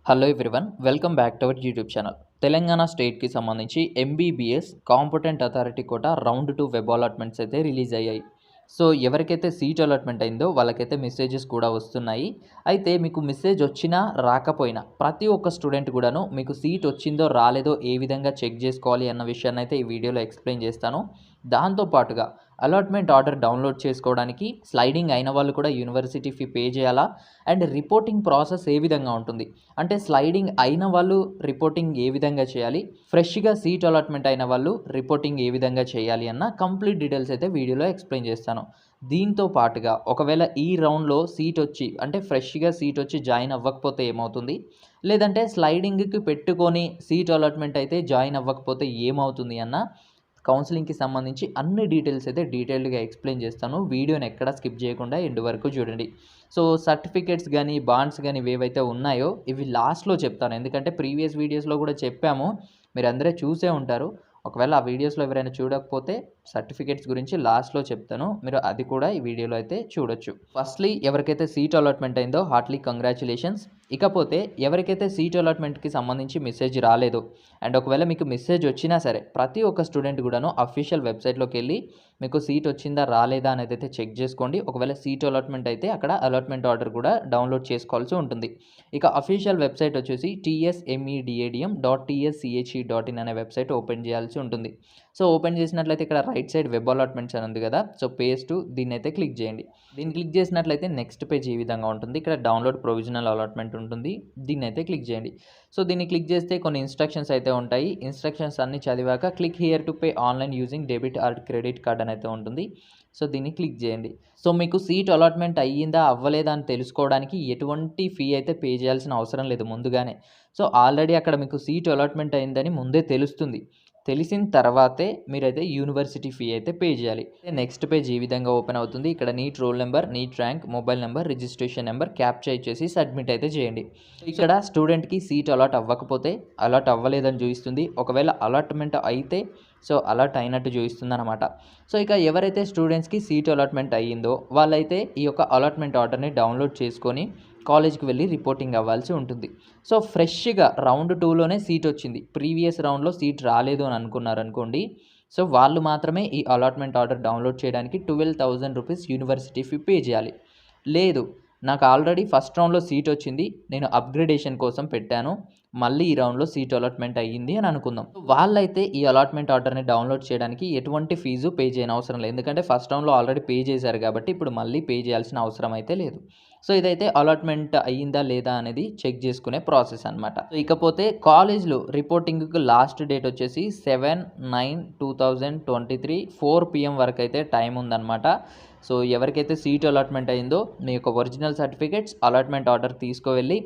Hello everyone, welcome back to our YouTube channel. Telangana స్టేట్కి సంబంధించి MBBS competent authority quota round 2 web allotments అయితే release అయ్యాయి. So ఎవరికైతే seat allotment అయిందో వాళ్ళకైతే మెసేజెస్ కూడా వస్తున్నాయి. అయితే మీకు మెసేజ్ వచ్చినా రాకపోయినా ప్రతి ఒక్క స్టూడెంట్ కూడాను మీకు సీట్ వచ్చిందో రాలేదో ఏ విధంగా చెక్ చేసుకోవాలి అన్న విషయాన్ని అయితే ఈ వీడియోలో ఎక్స్ప్లెయిన్ చేస్తాను. దాంతోపాటుగా అలాట్మెంట్ ఆర్డర్ డౌన్లోడ్ చేసుకోవడానికి స్లైడింగ్ అయిన వాళ్ళు కూడా యూనివర్సిటీ ఫీ పే చేయాలా, అండ్ రిపోర్టింగ్ ప్రాసెస్ ఏ విధంగా ఉంటుంది అంటే స్లైడింగ్ అయిన వాళ్ళు రిపోర్టింగ్ ఏ విధంగా చేయాలి, ఫ్రెష్గా సీట్ అలాట్మెంట్ అయిన వాళ్ళు రిపోర్టింగ్ ఏ విధంగా చేయాలి అన్న కంప్లీట్ డీటెయిల్స్ అయితే వీడియోలో ఎక్స్ప్లెయిన్ చేస్తాను. దీంతో పాటుగా ఒకవేళ ఈ రౌండ్లో సీట్ వచ్చి అంటే ఫ్రెష్గా సీట్ వచ్చి జాయిన్ అవ్వకపోతే ఏమవుతుంది, లేదంటే స్లైడింగ్కి పెట్టుకొని సీట్ అలాట్మెంట్ అయితే జాయిన్ అవ్వకపోతే ఏమవుతుంది అన్న కౌన్సిలింగ్కి సంబంధించి అన్ని డీటెయిల్స్ అయితే డీటెయిల్డ్గా ఎక్స్ప్లెయిన్ చేస్తాను. వీడియోని ఎక్కడ స్కిప్ చేయకుండా ఎండ్ వరకు చూడండి. సో సర్టిఫికేట్స్ కానీ బాండ్స్ కానీ ఏవైతే ఉన్నాయో ఇవి లాస్ట్లో చెప్తాను, ఎందుకంటే ప్రీవియస్ వీడియోస్లో కూడా చెప్పాము, మీరు అందరూ చూసే ఉంటారు. ఒకవేళ ఆ వీడియోస్లో ఎవరైనా చూడకపోతే సర్టిఫికేట్స్ గురించి లాస్ట్లో చెప్తాను, మీరు అది కూడా ఈ వీడియోలో అయితే చూడొచ్చు. ఫస్ట్లీ ఎవరికైతే సీట్ అలాట్మెంట్ అయిందో హార్ట్లీ కంగ్రాచులేషన్స్. ఇకపోతే ఎవరికైతే సీట్ అలాట్మెంట్కి సంబంధించి మెసేజ్ రాలేదో అండ్ ఒకవేళ మీకు మెసేజ్ వచ్చినా సరే ప్రతి ఒక్క స్టూడెంట్ కూడాను అఫీషియల్ వెబ్సైట్లోకి వెళ్ళి మీకు సీట్ వచ్చిందా రాలేదా అనేది అయితే చెక్ చేసుకోండి. ఒకవేళ సీట్ అలాట్మెంట్ అయితే అక్కడ అలాట్మెంట్ ఆర్డర్ కూడా డౌన్లోడ్ చేసుకోవాల్సి ఉంటుంది. ఇక అఫీషియల్ వెబ్సైట్ వచ్చేసి tsmedadium.tschE.in అనే వెబ్సైట్ ఓపెన్ చేయాల్సి ఉంటుంది. సో ఓపెన్ చేసినట్లయితే ఇక్కడ రైట్ సైడ్ వెబ్ అలాట్మెంట్స్ అని ఉంది కదా, సో పేజ్ టు దీన్ని అయితే క్లిక్ చేయండి. దీన్ని క్లిక్ చేసినట్లయితే నెక్స్ట్ పేజ్ ఈ విధంగా ఉంటుంది. ఇక్కడ డౌన్లోడ్ ప్రొవిజనల్ అలాట్మెంట్ ఉంటుంది, దీన్ని అయితే క్లిక్ చేయండి. సో దీన్ని క్లిక్ చేస్తే కొన్ని ఇన్స్ట్రక్షన్స్ అయితే ఉంటాయి. ఇన్స్ట్రక్షన్స్ అన్ని చదివాక click here to pay online using debit or credit card అని అయితే ఉంటుంది. సో దీన్ని క్లిక్ చేయండి. సో మీకు సీట్ అలాట్మెంట్ అయ్యిందా అవ్వలేదా అని తెలుసుకోవడానికి ఎటువంటి ఫీ అయితే పే చేయాల్సిన అవసరం లేదు ముందుగానే. సో ఆల్రెడీ అక్కడ మీకు సీట్ అలాట్మెంట్ అయిందని ముందే తెలుస్తుంది. తెలిసిన తర్వాతే మీరైతే యూనివర్సిటీ ఫీ అయితే పే చేయాలి. నెక్స్ట్ పేజ్ ఈ విధంగా ఓపెన్ అవుతుంది. ఇక్కడ NEET roll number, NEET rank, mobile number, registration number captcha ఇచ్చేసి సబ్మిట్ అయితే చేయండి. ఇక్కడ స్టూడెంట్కి సీట్ అలాట్ అవ్వకపోతే అలాట్ అవ్వలేదని చూపిస్తుంది, ఒకవేళ అలాట్మెంట్ అయితే సో అలాట్ అయినట్టు చూపిస్తుంది అనమాట. సో ఇక ఎవరైతే స్టూడెంట్స్కి సీట్ అలాట్మెంట్ అయ్యిందో వాళ్ళైతే ఈ యొక్క అలాట్మెంట్ ఆర్డర్ని డౌన్లోడ్ చేసుకొని కాలేజ్కి వెళ్ళి రిపోర్టింగ్ అవ్వాల్సి ఉంటుంది. సో ఫ్రెష్గా రౌండ్ 2లోనే సీట్ వచ్చింది, ప్రీవియస్ రౌండ్లో సీట్ రాలేదు అని అనుకున్నారనుకోండి, సో వాళ్ళు మాత్రమే ఈ అలాట్మెంట్ ఆర్డర్ డౌన్లోడ్ చేయడానికి 12,000 రూపీస్ యూనివర్సిటీ ఫీ పే చేయాలి. లేదు నాకు ఆల్రెడీ ఫస్ట్ రౌండ్లో సీట్ వచ్చింది, నేను అప్గ్రేడేషన్ కోసం పెట్టాను, మళ్ళీ ఈ రౌండ్లో సీట్ అలాట్మెంట్ అయ్యింది అని అనుకుందాం, వాళ్ళైతే ఈ అలాట్మెంట్ ఆర్డర్ని డౌన్లోడ్ చేయడానికి ఎటువంటి ఫీజు పే చేయని అవసరం లేదు, ఎందుకంటే ఫస్ట్ రౌండ్లో ఆల్రెడీ పే చేశారు కాబట్టి ఇప్పుడు మళ్ళీ పే చేయాల్సిన అవసరం అయితే లేదు. సో ఇదైతే అలాట్మెంట్ అయ్యిందా లేదా అనేది చెక్ చేసుకునే ప్రాసెస్ అనమాట. సో ఇకపోతే కాలేజ్లో రిపోర్టింగ్కి లాస్ట్ డేట్ వచ్చేసి 7/9/2023 4 PM వరకు అయితే టైం ఉందన్నమాట. సో ఎవరికైతే సీట్ అలాట్మెంట్ అయిందో మీ యొక్క ఒరిజినల్ సర్టిఫికేట్స్ అలాట్మెంట్ ఆర్డర్ తీసుకువెళ్ళి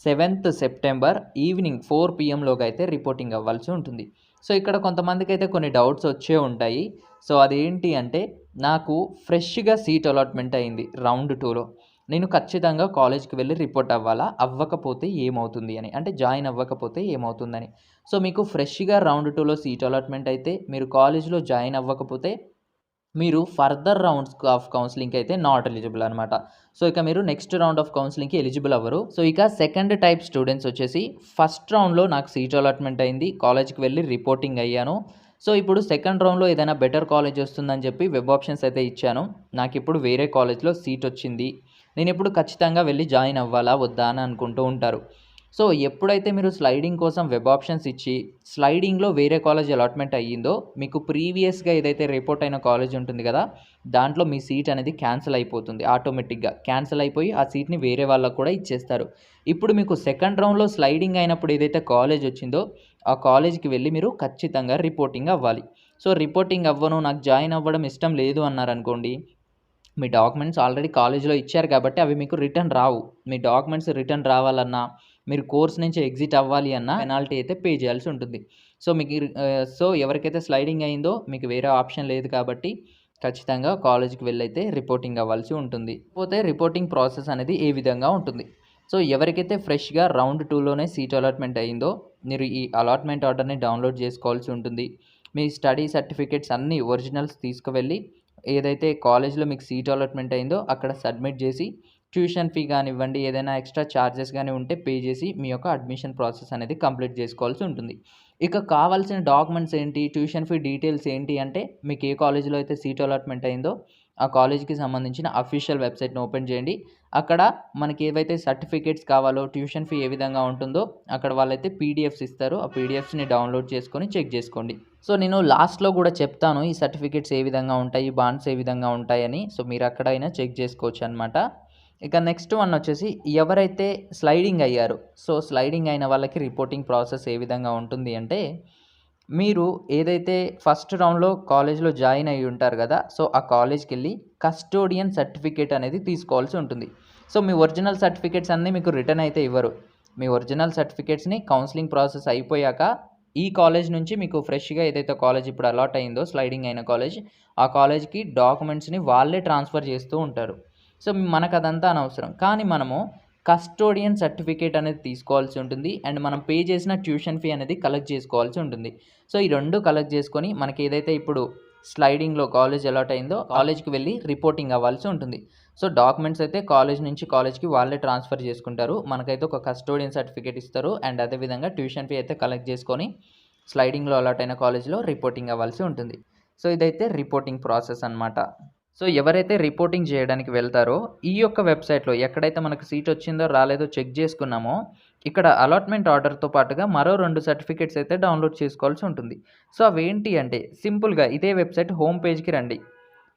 7th సెప్టెంబర్ ఈవినింగ్ 4 PMలోకి అయితే రిపోర్టింగ్ అవ్వాల్సి ఉంటుంది. సో ఇక్కడ కొంతమందికి అయితే కొన్ని డౌట్స్ వచ్చే ఉంటాయి. సో అదేంటి అంటే నాకు ఫ్రెష్గా సీట్ అలాట్మెంట్ అయింది రౌండ్ 2లో, నేను ఖచ్చితంగా కాలేజ్కి వెళ్ళి రిపోర్ట్ అవ్వాలా, అవ్వకపోతే ఏమవుతుంది అని, అంటే జాయిన్ అవ్వకపోతే ఏమవుతుందని. సో మీకు ఫ్రెష్గా రౌండ్ 2లో సీట్ అలాట్మెంట్ అయితే మీరు కాలేజ్లో జాయిన్ అవ్వకపోతే మీరు ఫర్దర్ రౌండ్స్ ఆఫ్ కౌన్సిలింగ్కి అయితే నాట్ ఎలిజిబుల్ అనమాట. సో ఇక మీరు నెక్స్ట్ రౌండ్ ఆఫ్ కౌన్సిలింగ్కి ఎలిజిబుల్ అవ్వరు. సో ఇక సెకండ్ టైప్ స్టూడెంట్స్ వచ్చేసి ఫస్ట్ రౌండ్లో నాకు సీట్ అలాట్మెంట్ అయింది, కాలేజ్కి వెళ్ళి రిపోర్టింగ్ అయ్యాను, సో ఇప్పుడు సెకండ్ రౌండ్లో ఏదైనా బెటర్ కాలేజ్ వస్తుందని చెప్పి వెబ్ ఆప్షన్స్ అయితే ఇచ్చాను, నాకు ఇప్పుడు వేరే కాలేజ్లో సీట్ వచ్చింది, నేను ఇప్పుడు ఖచ్చితంగా వెళ్ళి జాయిన్ అవ్వాలా వద్దా అని అనుకుంటూ ఉంటారు. సో ఎప్పుడైతే మీరు స్లైడింగ్ కోసం వెబ్ ఆప్షన్స్ ఇచ్చి స్లైడింగ్లో వేరే కాలేజ్ అలాట్మెంట్ అయ్యిందో మీకు ప్రీవియస్గా ఏదైతే రిపోర్ట్ అయిన కాలేజ్ ఉంటుంది కదా దాంట్లో మీ సీట్ అనేది క్యాన్సిల్ అయిపోతుంది, ఆటోమేటిక్గా క్యాన్సిల్ అయిపోయి ఆ సీట్ని వేరే వాళ్ళకు కూడా ఇచ్చేస్తారు. ఇప్పుడు మీకు సెకండ్ రౌండ్లో స్లైడింగ్ అయినప్పుడు ఏదైతే కాలేజ్ వచ్చిందో ఆ కాలేజ్కి వెళ్ళి మీరు ఖచ్చితంగా రిపోర్టింగ్ అవ్వాలి. సో రిపోర్టింగ్ అవ్వను, నాకు జాయిన్ అవ్వడం ఇష్టం లేదు అన్నారనుకోండి, మీ డాక్యుమెంట్స్ ఆల్రెడీ కాలేజ్లో ఇచ్చారు కాబట్టి అవి మీకు రిటర్న్ రావు. మీ డాక్యుమెంట్స్ రిటర్న్ రావాలన్నా మీరు కోర్స్ నుంచి ఎగ్జిట్ అవ్వాలి అన్న పెనాల్టీ అయితే పే చేయాల్సి ఉంటుంది. సో మీకు సో ఎవరికైతే స్లైడింగ్ అయిందో మీకు వేరే ఆప్షన్ లేదు కాబట్టి ఖచ్చితంగా కాలేజ్కి వెళ్ళైతే రిపోర్టింగ్ అవ్వాల్సి ఉంటుంది. పోతే రిపోర్టింగ్ ప్రాసెస్ అనేది ఏ విధంగా ఉంటుంది. సో ఎవరికైతే ఫ్రెష్గా రౌండ్ 2లోనే సీట్ అలాట్మెంట్ అయిందో మీరు ఈ అలాట్మెంట్ ఆర్డర్ని డౌన్లోడ్ చేసుకోవాల్సి ఉంటుంది. మీ స్టడీ సర్టిఫికేట్స్ అన్నీ ఒరిజినల్స్ తీసుకువెళ్ళి ఏదైతే కాలేజ్లో మీకు సీట్ అలాట్మెంట్ అయిందో అక్కడ సబ్మిట్ చేసి ట్యూషన్ ఫీ కానివ్వండి, ఏదైనా ఎక్స్ట్రా ఛార్జెస్ గాని ఉంటే పే చేసి మీ యొక్క అడ్మిషన్ ప్రాసెస్ అనేది కంప్లీట్ చేసుకోవాల్సి ఉంటుంది. ఇక కావాల్సిన డాక్యుమెంట్స్ ఏంటి, ట్యూషన్ ఫీ డీటెయిల్స్ ఏంటి అంటే, మీకు ఏ కాలేజ్‌లో అయితే సీట్ అలాట్‌మెంట్ అయిందో, ఆ కాలేజ్‌కి సంబంధించిన అఫీషియల్ వెబ్‌సైట్‌ని ఓపెన్ చేయండి. అక్కడ మనకి ఏవైతే సర్టిఫికేట్స్ కావాలో, ట్యూషన్ ఫీ ఏ విధంగా ఉంటుందో, అక్కడ వాళ్ళైతే పీడీఎఫ్స్ ఇస్తారు. ఆ పీడీఎఫ్స్‌ని డౌన్‌లోడ్ చేసుకొని చెక్ చేసుకోండి. సో, నేను లాస్ట్‌లో కూడా చెప్తాను ఈ సర్టిఫికేట్స్ ఏ విధంగా ఉంటాయి, బాండ్స్ ఏ విధంగా ఉంటాయని. సో, మీరు అక్కడైనా చెక్ చేసుకోవచ్చనమాట. ఇక నెక్స్ట్ వన్ వచ్చేసి ఎవరైతే స్లైడింగ్ అయ్యారో, సో, స్లైడింగ్ అయిన వాళ్ళకి రిపోర్టింగ్ ప్రాసెస్ ఏ విధంగా ఉంటుంది అంటే, మీరు ఏదైతే ఫస్ట్ రౌండ్‌లో కాలేజ్‌లో జాయిన్ అయ్యి ఉంటారు గదా! సో, ఆ కాలేజ్‌కెళ్ళి కస్టోడియన్ సర్టిఫికేట్ అనేది తీసుకోవాల్సి ఉంటుంది. సో, మీ ఒరిజినల్ సర్టిఫికేట్స్ అన్నీ మీకు రిటర్న్ అయితే ఇవ్వరు. మీ ఒరిజినల్ సర్టిఫికేట్స్‌ని కౌన్సెలింగ్ ప్రాసెస్ అయిపోయాక ఈ కాలేజ్ నుంచి మీకు ఫ్రెష్‌గా ఏదైతే కాలేజ్ ఇప్పుడు అలాట్ అయిందో స్లైడింగ్ అయిన కాలేజ్, ఆ కాలేజ్‌కి డాక్యుమెంట్స్‌ని వాళ్ళే ట్రాన్స్‌ఫర్ చేస్తూ ఉంటారు. సో, మనకదంతా అనవసరం. కానీ మనము కస్టోడియన్ సర్టిఫికేట్ అనేది తీసుకోవాల్సి ఉంటుంది. అండ్ మనం పే చేసిన ట్యూషన్ ఫీ అనేది కలెక్ట్ చేసుకోవాల్సి ఉంటుంది. సో, ఈ 2 కలెక్ట్ చేసుకొని మనకేదైతే ఇప్పుడు స్లైడింగ్‌లో కాలేజ్ అలాట్ అయిందో కాలేజ్‌కి వెళ్ళి రిపోర్టింగ్ అవ్వాల్సి ఉంటుంది. సో, డాక్యుమెంట్స్ అయితే కాలేజ్ నుంచి కాలేజ్‌కి వాళ్ళే ట్రాన్స్‌ఫర్ చేసుకుంటారు. మనకైతే ఒక కస్టోడియన్ సర్టిఫికేట్ ఇస్తారు. అండ్ అదే విధంగా ట్యూషన్ ఫీ అయితే కలెక్ట్ చేసుకొని స్లైడింగ్‌లో అలాట్ అయిన కాలేజ్‌లో రిపోర్టింగ్ అవ్వాల్సి ఉంటుంది. సో, ఇదైతే రిపోర్టింగ్ ప్రాసెస్ అనమాట. సో, ఎవరైతే రిపోర్టింగ్ చేయడానికి వెళ్తారో ఈ యొక్క వెబ్‌సైట్‌లో ఎక్కడైతే మనకు సీట్ వచ్చిందో రాలేదో చెక్ చేసుకున్నామో, ఇక్కడ అలాట్‌మెంట్ ఆర్డర్‌తో పాటుగా మరో 2 సర్టిఫికేట్స్ అయితే డౌన్‌లోడ్ చేసుకోవాల్సి ఉంటుంది. సో, అవేంటి అంటే సింపుల్‌గా ఇదే వెబ్‌సైట్ హోమ్ పేజ్‌కి రండి.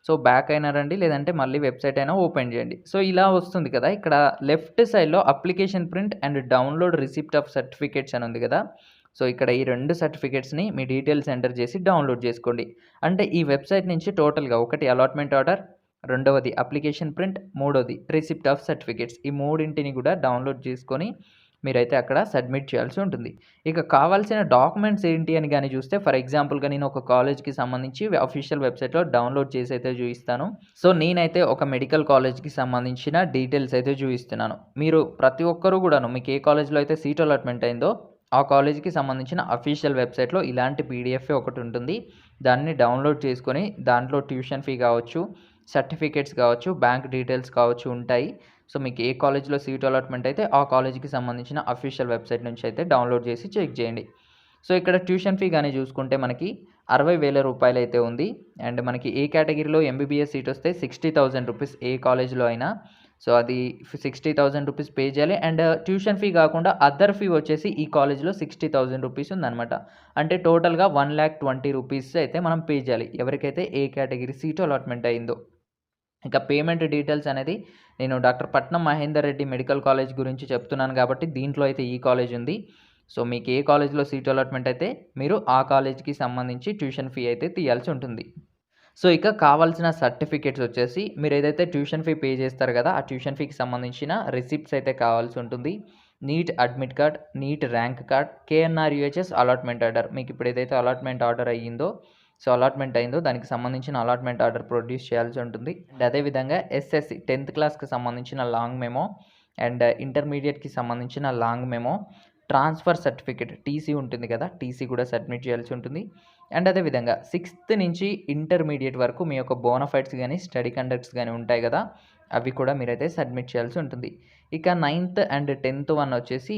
సో, బ్యాక్ అయినా రండి, లేదంటే మళ్ళీ వెబ్‌సైట్ అయినా ఓపెన్ చేయండి. సో, ఇలా వస్తుంది కదా! ఇక్కడ లెఫ్ట్ సైడ్‌లో application print and download receipt of certificates అని ఉంది కదా! సో, ఇక్కడ ఈ 2 సర్టిఫికేట్స్‌ని మీ డీటెయిల్స్ ఎంటర్ చేసి డౌన్‌లోడ్ చేసుకోండి. అంటే ఈ వెబ్‌సైట్ నుంచి టోటల్‌గా ఒకటి అలాట్‌మెంట్ ఆర్డర్, రెండవది అప్లికేషన్ ప్రింట్, మూడోది రిసిప్ట్ ఆఫ్ సర్టిఫికేట్స్. ఈ మూడింటిని కూడా డౌన్‌లోడ్ చేసుకొని మీరైతే అక్కడ సబ్మిట్ చేయాల్సి ఉంటుంది. ఇక కావాల్సిన డాక్యుమెంట్స్ ఏంటి అని గాని చూస్తే ఫర్ ఎగ్జాంపుల్‌గా నేను ఒక కాలేజ్‌కి సంబంధించి అఫీషియల్ వెబ్‌సైట్‌లో డౌన్‌లోడ్ చేసి అయితే చూయిస్తాను. సో, నేనైతే ఒక మెడికల్ కాలేజ్‌కి సంబంధించిన డీటెయిల్స్ అయితే చూయిస్తున్నాను. మీరు ప్రతి ఒక్కరు కూడాను మీకు ఏ కాలేజ్‌లో అయితే సీట్ అలాట్‌మెంట్ అయిందో ఆ కాలేజ్‌కి సంబంధించిన అఫీషియల్ వెబ్‌సైట్‌లో ఇలాంటి పీడీఎఫే ఒకటుంటుంది. దాన్ని డౌన్‌లోడ్ చేసుకొని దాంట్లో ట్యూషన్ ఫీ కావచ్చు, సర్టిఫికేట్స్ కావచ్చు, బ్యాంక్ డీటెయిల్స్ కావచ్చు ఉంటాయి. సో, మీకు ఏ కాలేజ్‌లో సీట్ అలాట్‌మెంట్ అయితే ఆ కాలేజ్‌కి సంబంధించిన అఫీషియల్ వెబ్‌సైట్ నుంచి అయితే డౌన్‌లోడ్ చేసి చెక్ చేయండి. సో, ఇక్కడ ట్యూషన్ ఫీ గాని చూసుకుంటే మనకి రూ. 60,000 అయితే ఉంది. అండ్ మనకి ఏ కేటగిరీలో ఎంబీబీఎస్ సీట్ వస్తే రూ. 60,000 ఏ కాలేజ్‌లో అయినా. సో, అది రూ. 60,000 పే చేయాలి. అండ్ ట్యూషన్ ఫీ కాకుండా అదర్ ఫీ వచ్చేసి ఈ కాలేజ్‌లో రూ. 60,000 ఉందనమాట. అంటే టోటల్‌గా రూ. 1,20,000 అయితే మనం పే చేయాలి. ఎవరికైతే ఏ కేటగిరీ సీట్ అలాట్‌మెంట్ అయిందో. ఇక పేమెంట్ డీటెయిల్స్ అనేది నేను డాక్టర్ పట్నం మహేందర్ రెడ్డి మెడికల్ కాలేజ్ గురించి చెప్తున్నాను కాబట్టి దీంట్లో అయితే ఈ కాలేజ్ ఉంది. సో, మీకు ఏ కాలేజ్‌లో సీట్ అలాట్‌మెంట్ అయితే మీరు ఆ కాలేజ్‌కి సంబంధించి ట్యూషన్ ఫీ అయితే తీయాల్సి ఉంటుంది. సో, ఇక కావాల్సిన సర్టిఫికేట్స్ వచ్చేసి మీరేదైతే ట్యూషన్ ఫీ పే చేస్తారు కదా! ఆ ట్యూషన్ ఫీకి సంబంధించిన రిసిప్ట్స్ అయితే కావాల్సి ఉంటుంది. Neat admit card, NEET rank card, KNR UHS allotment order. మీకు ఇప్పుడు ఏదైతే అలాట్‌మెంట్ ఆర్డర్ అయ్యిందో, సో, అలాట్‌మెంట్ అయిందో దానికి సంబంధించిన అలాట్‌మెంట్ ఆర్డర్ ప్రొడ్యూస్ చేయాల్సి ఉంటుంది. అండ్ అదేవిధంగా ఎస్ఎస్‌సి 10థ్ క్లాస్‌కి సంబంధించిన లాంగ్ మెమో అండ్ ఇంటర్మీడియేట్‌కి సంబంధించిన long memo, transfer certificate TC ఉంటుంది కదా! టీసీ కూడా సబ్మిట్ చేయాల్సి ఉంటుంది. అండ్ అదేవిధంగా 6థ్ నుంచి ఇంటర్మీడియేట్ వరకు మీ యొక్క బోనాఫైడ్స్ గాని, స్టడీ కండక్ట్స్ గాని ఉంటాయి గదా! అవి కూడా మీరైతే సబ్మిట్ చేయాల్సి ఉంటుంది. ఇక 9థ్ అండ్ 10థ్ వన్ వచ్చేసి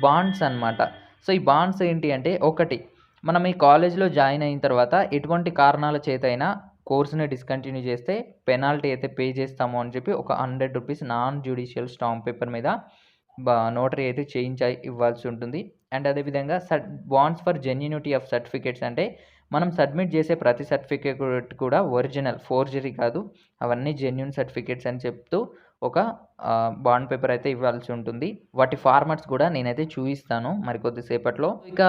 బాండ్స్ అనమాట. సో, ఈ బాండ్స్ ఏంటి అంటే ఒకటి మనం ఈ కాలేజ్‌లో జాయిన్ అయిన తర్వాత ఎటువంటి కారణాల చేతైనా కోర్స్‌ని డిస్కంటిన్యూ చేస్తే పెనాల్టీ అయితే పే చేస్తాము అని చెప్పి ఒక రూ. 100 నాన్ జ్యుడిషియల్ స్టాంప్ పేపర్ మీద నోటరీ అయితే ఇవ్వాల్సి ఉంటుంది. అండ్ అదేవిధంగా bonds for genuinity of certificates అంటే మనం సబ్మిట్ చేసే ప్రతి సర్టిఫికేట్ కూడా ఒరిజినల్, ఫోర్జరీ కాదు. అవన్నీ జెన్యూన్ సర్టిఫికేట్స్ అని చెప్తూ ఒక బాండ్ పేపర్ అయితే ఇవ్వాల్సి ఉంటుంది. వాటి ఫార్మాట్స్ కూడా నేనైతే చూయిస్తాను మరికొద్ది సేపట్లో. ఇక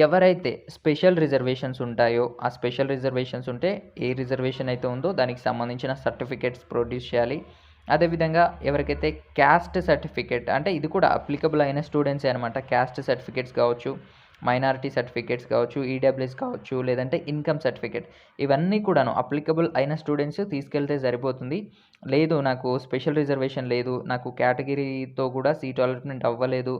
ఎవరైతే స్పెషల్ రిజర్వేషన్స్ ఉంటాయో, ఆ స్పెషల్ రిజర్వేషన్స్ ఉంటే ఏ రిజర్వేషన్ అయితే ఉందో దానికి సంబంధించిన సర్టిఫికేట్స్ ప్రొడ్యూస్ చేయాలి. అదేవిధంగా ఎవరికైతే క్యాస్ట్ సర్టిఫికేట్ అంటే ఇది కూడా అప్లికబుల్ అయిన స్టూడెంట్సే అనమాట. క్యాస్ట్ సర్టిఫికేట్స్ కావచ్చు, మైనారిటీ సర్టిఫికేట్స్ కావచ్చు, ఈడబ్ల్యూఎస్ కావచ్చు, లేదంటే ఇన్‌కమ్ సర్టిఫికేట్ ఇవన్నీ కూడాను అప్లికబుల్ అయిన స్టూడెంట్స్ తీసుకెళ్తే సరిపోతుంది. లేదు నాకు స్పెషల్ రిజర్వేషన్ లేదు, నాకు కేటగిరీతో కూడా సీట్ అలాట్‌మెంట్ అవ్వలేదు,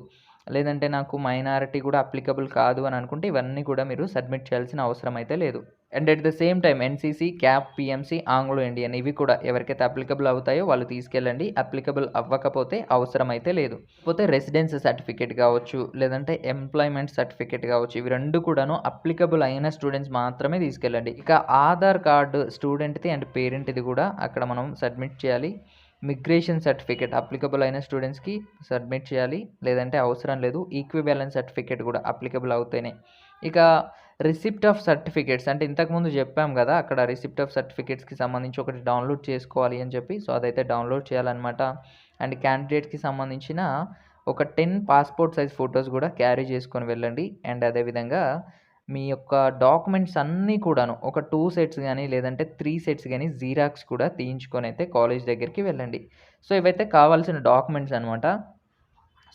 లేదంటే నాకు మైనారిటీ కూడా అప్లికబుల్ కాదు అని అనుకుంటే ఇవన్నీ కూడా మీరు సబ్మిట్ చేయాల్సిన అవసరం అయితే లేదు. And at the same time NCC, cap, PMC, Anglo Indian ఇవి కూడా ఎవరికైతే అప్లికబుల్ అవుతాయో వాళ్ళు తీసుకెళ్ళండి. అప్లికబుల్ అవ్వకపోతే అవసరం అయితే లేదు. పోతే రెసిడెన్స్ సర్టిఫికేట్ కావచ్చు, లేదంటే ఎంప్లాయ్‌మెంట్ సర్టిఫికేట్ కావచ్చు, ఇవి 2 కూడాను అప్లికబుల్ అయిన స్టూడెంట్స్ మాత్రమే తీసుకెళ్ళండి. ఇక ఆధార్ కార్డ్ స్టూడెంట్‌ది అండ్ పేరెంట్‌ది కూడా అక్కడ మనం సబ్మిట్ చేయాలి. మిగ్రేషన్ సర్టిఫికేట్ అప్లికబుల్ అయిన స్టూడెంట్స్‌కి సబ్మిట్ చేయాలి. లేదంటే అవసరం లేదు. ఈక్వివాలెన్స్ సర్టిఫికేట్ కూడా అప్లికబుల్ అవుతేనే. ఇక రిసిప్ట్ ఆఫ్ సర్టిఫికేట్స్ అంటే ఇంతకుముందు చెప్పాం కదా! అక్కడ రిసిప్ట్ ఆఫ్ సర్టిఫికేట్స్‌కి సంబంధించి ఒకటి డౌన్‌లోడ్ చేసుకోవాలి అని చెప్పి. సో, అదైతే డౌన్‌లోడ్ చేయాలన్నమాట. అండ్ క్యాండిడేట్‌కి సంబంధించిన ఒక 10 పాస్‌పోర్ట్ సైజ్ ఫోటోస్ కూడా క్యారీ చేసుకొని వెళ్ళండి. అండ్ అదేవిధంగా మీ యొక్క డాక్యుమెంట్స్ అన్నీ కూడాను ఒక 2 సెట్స్ గానీ, లేదంటే 3 సెట్స్ గానీ జీరాక్స్ కూడా తీయించుకొనైతే కాలేజ్ దగ్గరికి వెళ్ళండి. సో, ఇవైతే కావాల్సిన డాక్యుమెంట్స్ అనమాట.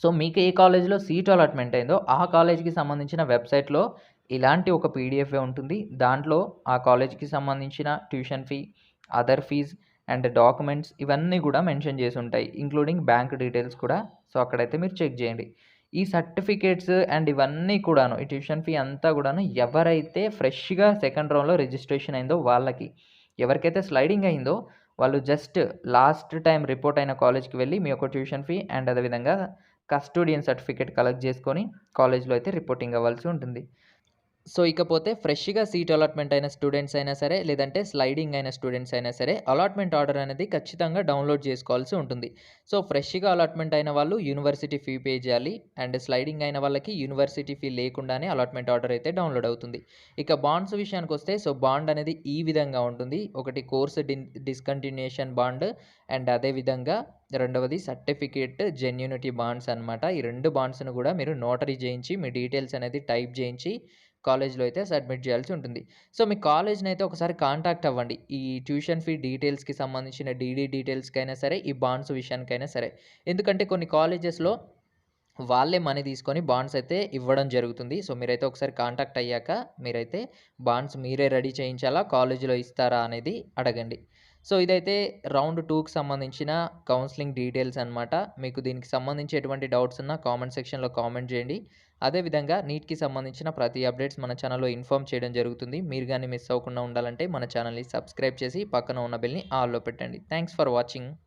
సో, మీకు ఏ కాలేజ్‌లో సీట్ అలాట్‌మెంట్ అయిందో, ఆ కాలేజ్‌కి సంబంధించిన వెబ్‌సైట్‌లో ఇలాంటి ఒక పీడీఎఫే ఉంటుంది. దాంట్లో ఆ కాలేజ్‌కి సంబంధించిన tuition fee, other fees and documents ఇవన్నీ గూడా మెన్షన్ చేసుంటాయి. ఇంక్లూడింగ్ బ్యాంక్ డీటెయిల్స్ కూడా. సో, అక్కడైతే మీరు చెక్ జేయండి. ఈ సర్టిఫికేట్స్ అండ్ ఇవన్నీ కూడాను, ఈ ట్యూషన్ ఫీ అంతా గూడాను ఎవరైతే ఫ్రెష్‌గా సెకండ్ రౌండ్‌లో రిజిస్ట్రేషన్ అయిందో వాళ్ళకి. ఎవరికైతే స్లైడింగ్ అయిందో వాళ్ళు జస్ట్ లాస్ట్ టైమ్ రిపోర్ట్ అయిన కాలేజ్‌కి వెళ్లి మీ యొక్క ట్యూషన్ ఫీ అండ్ అదేవిధంగా కస్టోడియన్ సర్టిఫికేట్ కలెక్ట్ చేసుకొని కాలేజ్‌లో అయితే రిపోర్టింగ్ అవ్వాల్సి ఉంటుంది. సో, ఇకపోతే ఫ్రెష్‌గా సీట్ అలాట్‌మెంట్ అయిన స్టూడెంట్స్ అయినా సరే, లేదంటే స్లైడింగ్ అయిన స్టూడెంట్స్ అయినా సరే, అలాట్‌మెంట్ ఆర్డర్ అనేది ఖచ్చితంగా డౌన్‌లోడ్ చేసుకోవాల్సి ఉంటుంది. సో, ఫ్రెష్‌గా అలాట్‌మెంట్ అయిన వాళ్ళు యూనివర్సిటీ ఫీ పే చేయాలి. అండ్ స్లైడింగ్ అయిన వాళ్ళకి యూనివర్సిటీ ఫీ లేకుండానే అలాట్‌మెంట్ ఆర్డర్ అయితే డౌన్‌లోడ్ అవుతుంది. ఇక బాండ్స్ విషయానికొస్తే సో, బాండ్ అనేది ఈ విధంగా ఉంటుంది. ఒకటి కోర్స్ డిస్కంటిన్యూయేషన్ బాండ్ అండ్ అదేవిధంగా రెండవది సర్టిఫికేట్ జెన్యూనిటీ బాండ్స్ అనమాట. ఈ 2 బాండ్స్‌ను కూడా మీరు నోటరీ చేయించి, మీ డీటెయిల్స్ అనేది టైప్ చేయించి కాలేజ్‌లో అయితే సబ్మిట్ చేయాల్సి ఉంటుంది. సో, మీ కాలేజ్‌నైతే ఒకసారి కాంటాక్ట్ అవ్వండి. ఈ ట్యూషన్ ఫీ డీటెయిల్స్‌కి సంబంధించిన డీడీ డీటెయిల్స్‌కైనా సరే, ఈ బాండ్స్ విషయానికైనా సరే. ఎందుకంటే కొన్ని కాలేజెస్‌లో వాళ్ళే మనీ తీసుకొని బాండ్స్ అయితే ఇవ్వడం జరుగుతుంది. సో, మీరైతే ఒకసారి కాంటాక్ట్ అయ్యాక మీరైతే బాండ్స్ మీరే రెడీ చేయించాలా? కాలేజీలో ఇస్తారా? అనేది అడగండి. సో, ఇదైతే రౌండ్ 2కి సంబంధించిన కౌన్సెలింగ్ డీటెయిల్స్ అనమాట. మీకు దీనికి సంబంధించి ఎటువంటి డౌట్స్ ఉన్నా కామెంట్ సెక్షన్‌లో కామెంట్ చేయండి. అదేవిధంగా నీట్‌కి సంబంధించిన ప్రతి అప్డేట్స్ మన ఛానెల్‌లో ఇన్ఫార్మ్ చేయడం జరుగుతుంది. మీరు గాని మిస్ అవ్వకుండా ఉండాలంటే మన ఛానెల్‌ని సబ్స్క్రైబ్ చేసి పక్కన ఉన్న బెల్‌ని ఆల్‌లో పెట్టండి. Thanks for watching.